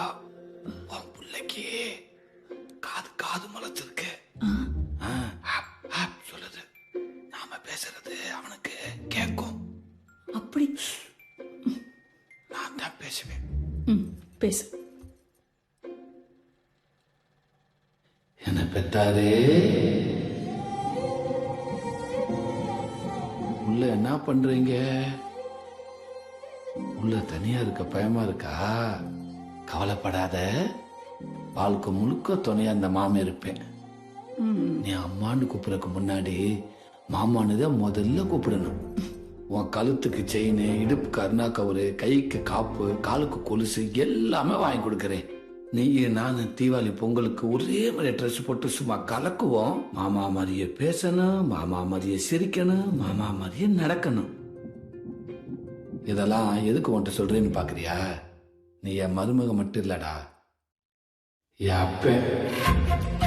உன் பிள்ளைக்கு காது காது முளைச்சிருக்கு சொல்லுது. நாம பேசுறது அவனுக்கு கேட்கும். அப்படி நான் தான் பேசுவேன். பேசு. என்ன பெத்தாரே, உள்ள என்ன பண்றீங்க? உள்ள தனியா இருக்க பயமா இருக்கா? கவலைப்படாத, பாலுக்கு முழுக்க துணையா அந்த மாமா இருப்பேன். நீ அம்மான்னு கூப்பிடறதுக்கு முன்னாடி மாமான்னு தான் முதல்ல கூப்பிடணும். உன் கழுத்துக்கு செயின், இடுப்பு கருணா கவுரு, கைக்கு காப்பு, காலுக்கு கொலுசு எல்லாமே வாங்கி கொடுக்கறேன். நீ நானும் தீபாவளி பொங்கலுக்கு ஒரே மாதிரி ட்ரெஸ் போட்டு சும்மா கலக்குவோம். மாமா மாதிரியே பேசணும், மாமா மாதிரியே சிரிக்கணும், மாமா மாதிரியே நடக்கணும். இதெல்லாம் எதுக்கு உன்ட்ட சொல்றேன்னு பாக்குறியா? நீ என் மருமக மட்டும் இல்லடா, என் அப்பன்.